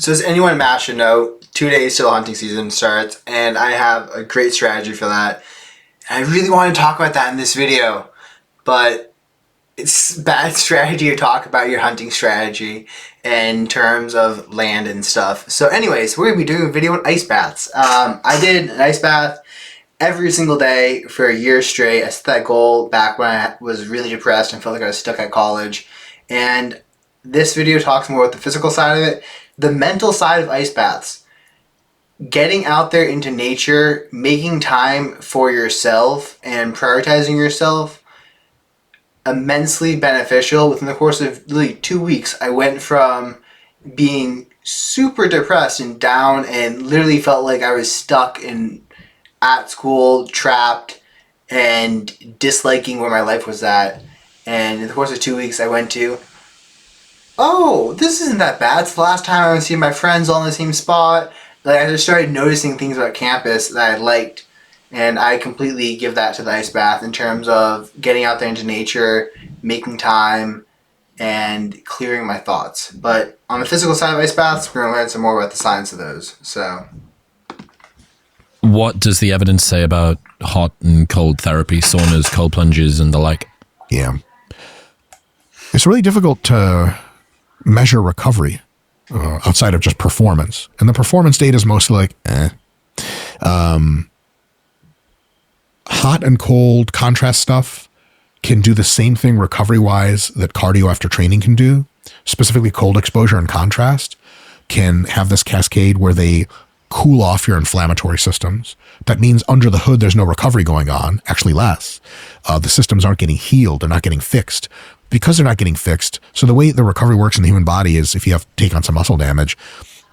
So as anyone in Mass should know, 2 days till hunting season starts, and I have a great strategy for that. And I really want to talk about that in this video, but it's bad strategy to talk about your hunting strategy in terms of land and stuff. So anyways, we're going to be doing a video on ice baths. I did an ice bath every single day for a year straight. I set that goal back when I was really depressed and felt like I was stuck at college. And this video talks more about the physical side of it. The mental side of ice baths. Getting out there into nature, making time for yourself and prioritizing yourself, immensely beneficial. Within the course of really 2 weeks, I went from being super depressed and down and literally felt like I was stuck at school, trapped, and disliking where my life was at. And in the course of 2 weeks, I went to, oh, this isn't that bad. It's the last time I was seeing my friends all in the same spot. Like, I just started noticing things about campus that I liked, and I completely give that to the ice bath in terms of getting out there into nature, making time, and clearing my thoughts. But on the physical side of ice baths, we're going to learn some more about the science of those. So, what does the evidence say about hot and cold therapy, saunas, cold plunges, and the like? Yeah. It's really difficult to measure recovery outside of just performance. And the performance data is mostly like, hot and cold contrast stuff can do the same thing recovery-wise that cardio after training can do. Specifically, cold exposure and contrast can have this cascade where they cool off your inflammatory systems. That means under the hood, there's no recovery going on, actually less. The systems aren't getting healed. They're not getting fixed. Because they're not getting fixed, so the way the recovery works in the human body is, if you have to take on some muscle damage,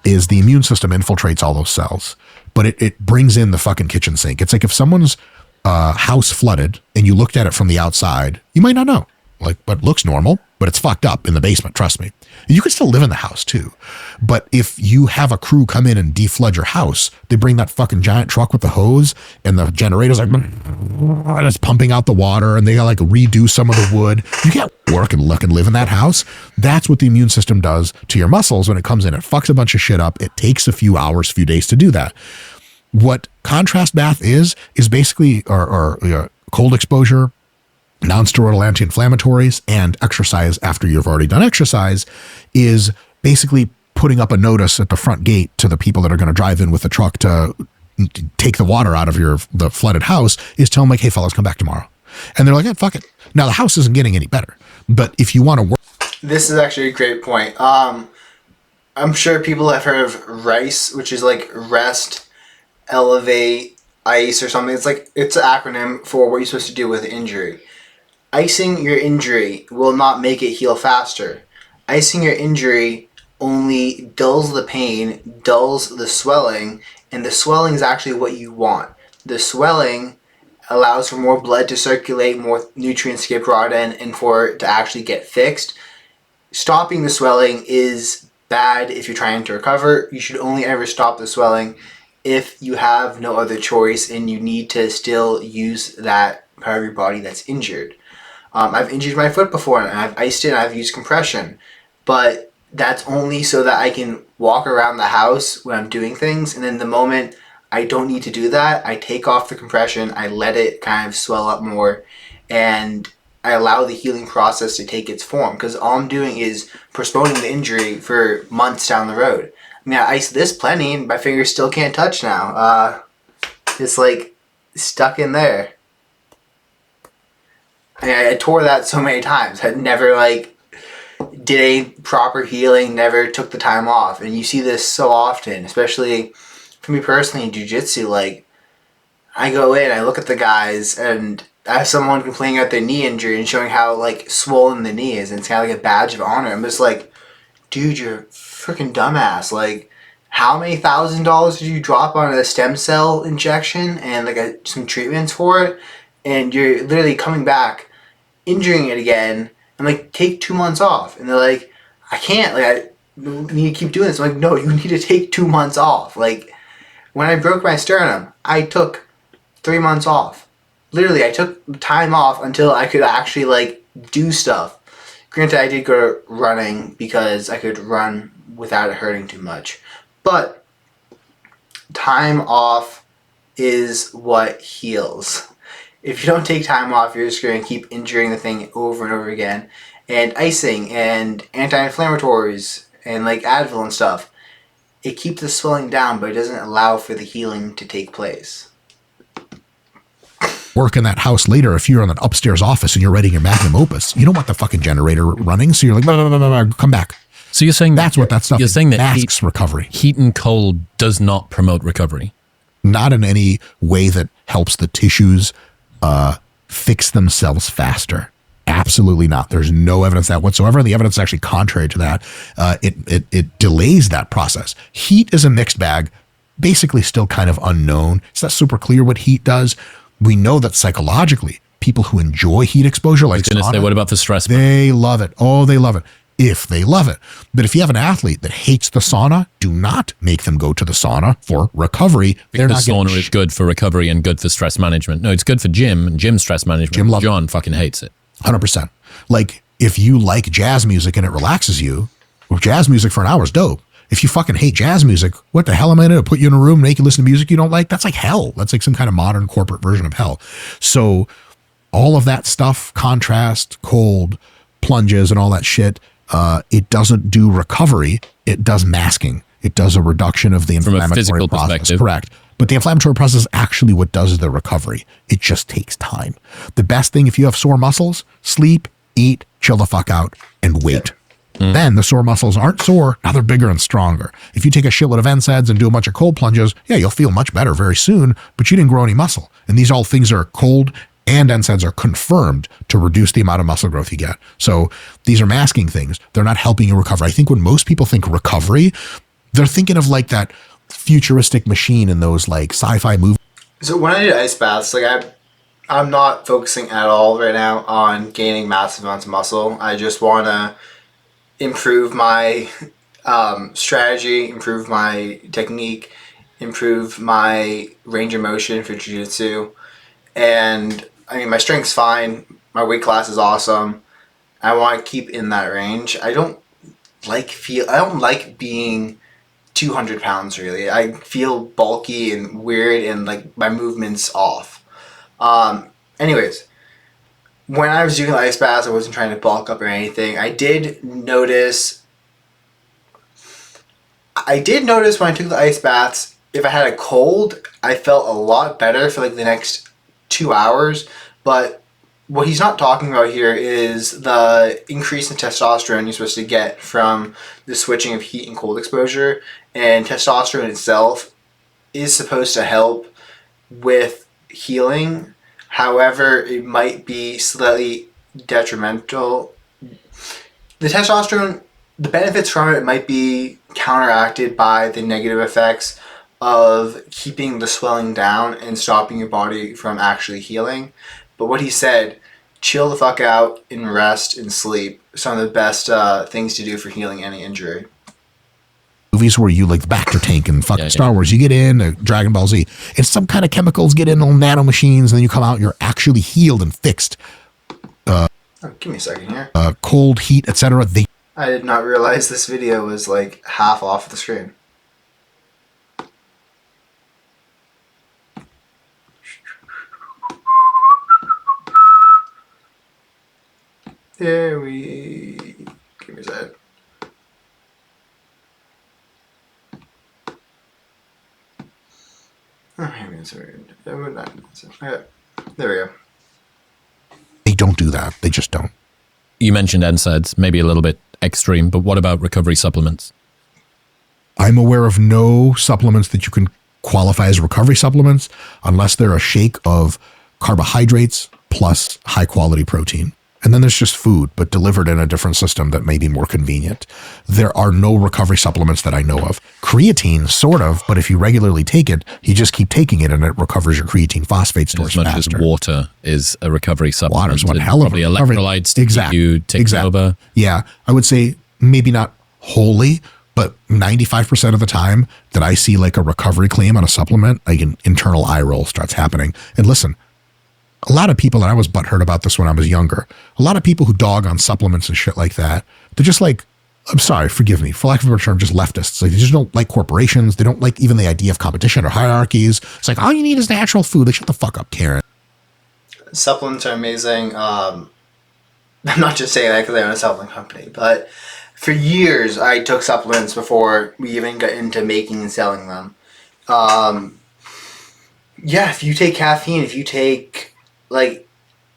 is the immune system infiltrates all those cells, but it brings in the fucking kitchen sink. It's like if someone's house flooded and you looked at it from the outside, you might not know, like, but it looks normal, but it's fucked up in the basement, trust me. You can still live in the house too. But if you have a crew come in and deflood your house, they bring that fucking giant truck with the hose and the generator's like, and it's pumping out the water, and they gotta like redo some of the wood. You can't work and look and live in that house. That's what the immune system does to your muscles when it comes in. It fucks a bunch of shit up. It takes a few hours, few days to do that. What contrast bath is basically, or cold exposure, non-steroidal anti-inflammatories, and exercise after you've already done exercise, is basically putting up a notice at the front gate to the people that are going to drive in with the truck to take the water out of the flooded house, is tell them like, hey fellas, come back tomorrow. And they're like, yeah, fuck it. Now the house isn't getting any better, but if you want to work. this is actually a great point. I'm sure people have heard of RICE, which is like rest, elevate, ice or something. It's an acronym for what you're supposed to do with injury. Icing your injury will not make it heal faster. Icing your injury only dulls the pain, dulls the swelling, and the swelling is actually what you want. The swelling allows for more blood to circulate, more nutrients to get brought in, and for it to actually get fixed. Stopping the swelling is bad if you're trying to recover. You should only ever stop the swelling if you have no other choice and you need to still use that part of your body that's injured. I've injured my foot before and I've iced it and I've used compression, but that's only so that I can walk around the house when I'm doing things, and then the moment I don't need to do that, I take off the compression, I let it kind of swell up more, and I allow the healing process to take its form, because all I'm doing is postponing the injury for months down the road. I mean, I iced this plenty and my fingers still can't touch now. It's like stuck in there. I tore that so many times. I never did a proper healing, never took the time off. And you see this so often, especially for me personally in jiu-jitsu. I go in, I look at the guys, and I have someone complaining about their knee injury and showing how swollen the knee is, and it's kind of like a badge of honor. I'm just like, dude, you're a freaking dumbass. How many $1,000s did you drop on a stem cell injection and some treatments for it? And you're literally coming back, injuring it again. I'm take 2 months off. And they're like, I can't. I need to keep doing this. I'm like, no, you need to take 2 months off. When I broke my sternum, I took 3 months off. Literally, I took time off until I could actually do stuff. Granted, I did go running because I could run without it hurting too much. But time off is what heals. If you don't take time off, you're just going to keep injuring the thing over and over again. And icing and anti-inflammatories and like Advil and stuff, it keeps the swelling down, but it doesn't allow for the healing to take place. Work in that house later, if you're in an upstairs office and you're writing your magnum opus, you don't want the fucking generator running, so you're like, blah, blah, blah, blah, come back. So you're saying That's what that stuff You're saying that masks recovery. heat and cold does not promote recovery. Not in any way that helps the tissues fix themselves faster. Absolutely not. There's no evidence that whatsoever. The evidence is actually contrary to that. It delays that process. Heat is a mixed bag, basically still kind of unknown. It's not super clear what heat does. We know that psychologically, people who enjoy heat exposure, like Gonna say, sauna, what about the stress? they love it. Oh, they love it. If they love it. But if you have an athlete that hates the sauna, do not make them go to the sauna for recovery. They're not Because getting sauna is good for recovery and good for stress management. No, it's good for gym and gym stress management. Jim loves it. John fucking hates it. 100%. Like, if you like jazz music and it relaxes you, well, jazz music for an hour is dope. If you fucking hate jazz music, what the hell am I going to put you in a room and make you listen to music you don't like? That's like hell. That's like some kind of modern corporate version of hell. So all of that stuff, contrast, cold, plunges, and all that shit, it doesn't do recovery. It does masking. It does a reduction of the From a inflammatory physical process. perspective. Correct. But the inflammatory process is actually what does the recovery. It just takes time. The best thing, if you have sore muscles, sleep, eat, chill the fuck out, and wait. Then the sore muscles aren't sore. Now they're bigger and stronger. If you take a shitload of NSAIDs and do a bunch of cold plunges, yeah, you'll feel much better very soon, but you didn't grow any muscle. And these all things are cold, and NSAIDs are confirmed to reduce the amount of muscle growth you get. So these are masking things. They're not helping you recover. I think when most people think recovery, they're thinking of like that futuristic machine in those like sci-fi movies. So when I do ice baths, like I'm not focusing at all right now on gaining massive amounts of muscle. I just want to improve my strategy, improve my technique, improve my range of motion for jiu-jitsu. And I mean, my strength's fine. My weight class is awesome. I want to keep in that range. I don't like being 200 pounds really. I feel bulky and weird and like my movement's off. Anyways, when I was doing the ice baths, I wasn't trying to bulk up or anything. I did notice when I took the ice baths, if I had a cold, I felt a lot better for like the next 2 hours. But what he's not talking about here is the increase in testosterone you're supposed to get from the switching of heat and cold exposure. And testosterone itself is supposed to help with healing. However, it might be slightly detrimental. The testosterone, the benefits from it might be counteracted by the negative effects of keeping the swelling down and stopping your body from actually healing. But what he said, chill the fuck out and rest and sleep. Some of the best things to do for healing any injury. Movies where you like the Bacta tank and fucking Yeah, Star Wars, you get in Dragon Ball Z, and some kind of chemicals get in little nano machines, and then you come out, you're actually healed and fixed. Oh, give me a second here. Cold, heat, etc. I did not realize this video was like half off the screen. Give me a sec. Okay, there we go. They don't do that. They just don't. You mentioned NSAIDs, maybe a little bit extreme, but what about recovery supplements? I'm aware of no supplements that you can qualify as recovery supplements unless they're a shake of carbohydrates plus high quality protein. And then there's just food, but delivered in a different system that may be more convenient. There are no recovery supplements that I know of. Creatine, sort of, but if you regularly take it, you just keep taking it and it recovers your creatine phosphate stores As much faster. as water is a recovery supplement. Water's one and hell of a probably recovery. electrolytes to keep you ticking over. Yeah, I would say maybe not wholly, but 95% of the time that I see like a recovery claim on a supplement, like an internal eye roll starts happening. And listen, a lot of people, and I was butthurt about this when I was younger, a lot of people who dog on supplements and shit like that, they're just like, I'm sorry, forgive me, for lack of a better term, just leftists. Like, they just don't like corporations. They don't like even the idea of competition or hierarchies. It's like, all you need is natural food. Like, shut the fuck up, Karen. Supplements are amazing. I'm not just saying that because I own a supplement company, but for years I took supplements before we even got into making and selling them. Yeah, if you take caffeine, if you take, like,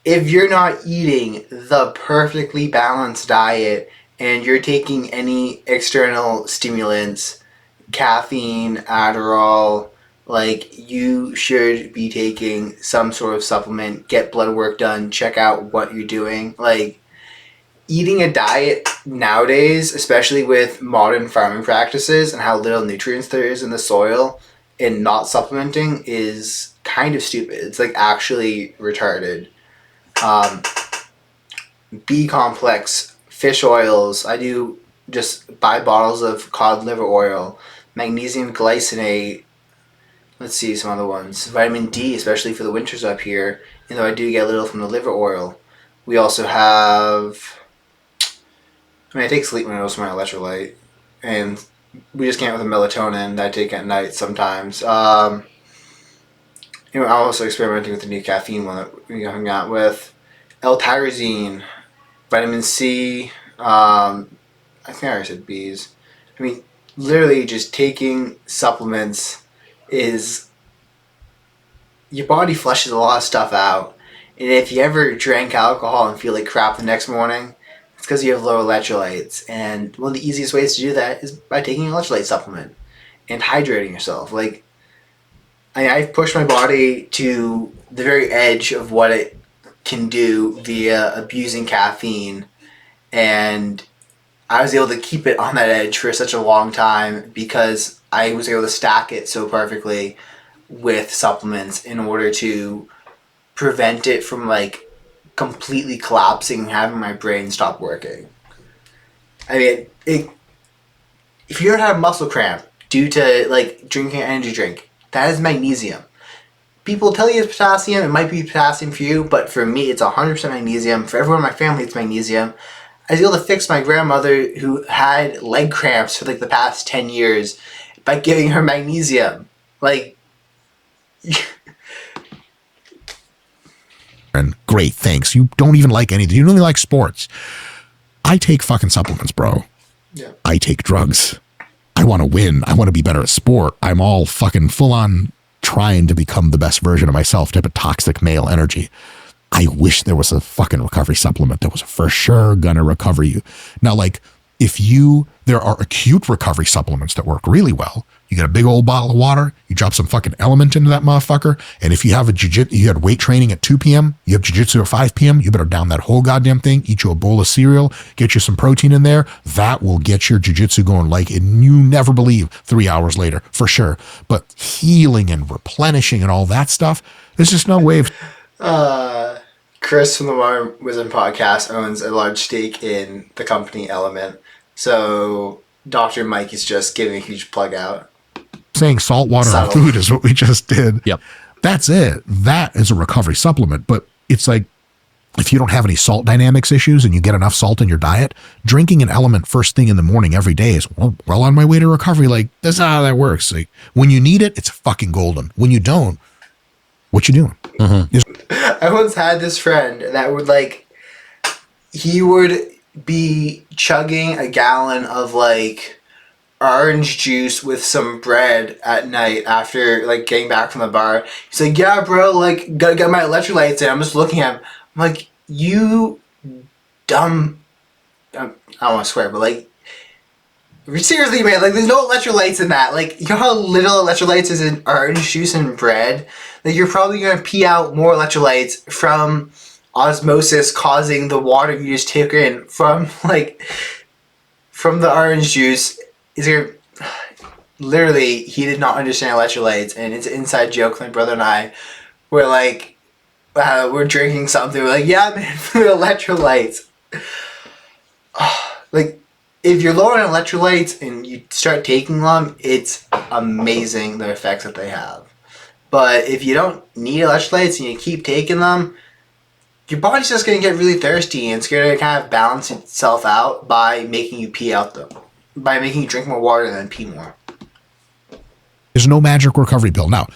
if you're not eating the perfectly balanced diet and you're taking any external stimulants, caffeine, Adderall, like, you should be taking some sort of supplement, get blood work done, check out what you're doing. Like, eating a diet nowadays, especially with modern farming practices and how little nutrients there is in the soil, and not supplementing is kind of stupid. It's like actually retarded. B complex, fish oils. I do just buy bottles of cod liver oil, magnesium glycinate. Let's see some other ones. Vitamin D, especially for the winters up here. You know, I do get a little from the liver oil. We also have, I mean, I take sleep minerals for my electrolyte, and we just came up with a melatonin that I take at night sometimes. I'm also experimenting with the new caffeine one that we hung out with. L-tyrosine, vitamin C. I think I already said B's. I mean, literally just taking supplements is, your body flushes a lot of stuff out. And if you ever drank alcohol and feel like crap the next morning, it's because you have low electrolytes. And one of the easiest ways to do that is by taking an electrolyte supplement and hydrating yourself. Like, I've pushed my body to the very edge of what it can do via abusing caffeine, and I was able to keep it on that edge for such a long time because I was able to stack it so perfectly with supplements in order to prevent it from, like, completely collapsing and having my brain stop working. I mean, if you ever have muscle cramp due to, like, drinking an energy drink, that is magnesium. People tell you it's potassium. It might be potassium for you, but for me, it's 100% magnesium. For everyone in my family, it's magnesium. I was able to fix my grandmother who had leg cramps for, like, the past 10 years by giving her magnesium. Like, And great, thanks. You don't even like anything. You don't even like sports. I take fucking supplements, bro. yeah. I take drugs. I want to win. I want to be better at sport. I'm all fucking full on trying to become the best version of myself, type of toxic male energy. I wish there was a fucking recovery supplement that was for sure gonna recover you. Now, like, there are acute recovery supplements that work really well. You get a big old bottle of water, you drop some fucking element into that motherfucker, and if you have you had weight training at 2 p.m., you have jiu-jitsu at 5 p.m., you better down that whole goddamn thing, eat you a bowl of cereal, get you some protein in there. That will get your jiu-jitsu going like, and you never believe 3 hours later, for sure. But healing and replenishing and all that stuff, there's just no way of... Chris from the Modern Wisdom podcast owns a large stake in the company Element. So Dr. Mike is just giving a huge plug out. Saying salt water on Subtle. food is what we just did. Yep. That's it. That is a recovery supplement. But it's like, if you don't have any salt dynamics issues and you get enough salt in your diet, drinking an element first thing in the morning every day is well on my way to recovery. Like, that's not how that works. Like, when you need it, it's fucking golden. When you don't, what you doing? I once had this friend that would, like, he would be chugging a gallon of, like, orange juice with some bread at night after, like, getting back from the bar. He's like, yeah, bro, like, gotta get my electrolytes in. I'm just looking at him. I'm like, you dumb... I don't want to swear, but, like, seriously, man, like, there's no electrolytes in that. Like, you know how little electrolytes is in orange juice and bread? Like, you're probably going to pee out more electrolytes from osmosis causing the water you just took in from, like, from the orange juice. Literally, he did not understand electrolytes, and it's an inside joke. My brother and I were like, we're drinking something. We're like, yeah, man, for electrolytes. Like, if you're low on electrolytes and you start taking them, it's amazing the effects that they have. But if you don't need electrolytes and you keep taking them, your body's just going to get really thirsty, and it's going to kind of balance itself out by making you pee out by making you drink more water than pee more. There's no magic recovery pill. Now,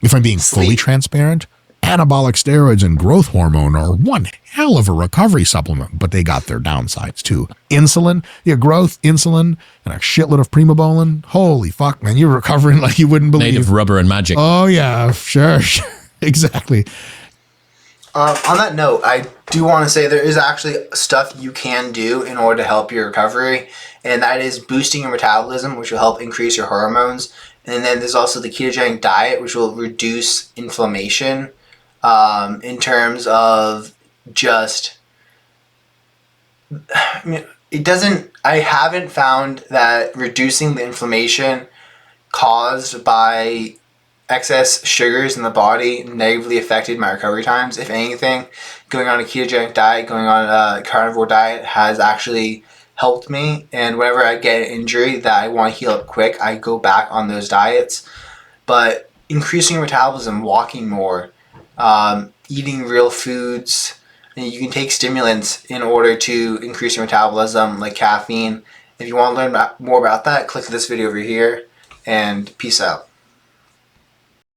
if I'm being fully transparent, anabolic steroids and growth hormone are one hell of a recovery supplement, but they got their downsides too. Insulin, growth, insulin, and a shitload of primobolan. Holy fuck, man, you're recovering like you wouldn't believe. Made of rubber and magic. Oh yeah, sure. Exactly. On that note, I do want to say there is actually stuff you can do in order to help your recovery, and that is boosting your metabolism, which will help increase your hormones. And then there's also the ketogenic diet, which will reduce inflammation in terms of just... I haven't found that reducing the inflammation caused by excess sugars in the body negatively affected my recovery times. If anything, going on a ketogenic diet, going on a carnivore diet has actually helped me. And whenever I get an injury that I want to heal up quick, I go back on those diets. But increasing your metabolism, walking more, eating real foods, and you can take stimulants in order to increase your metabolism, like caffeine. If you want to learn more about that, click this video over here, and peace out.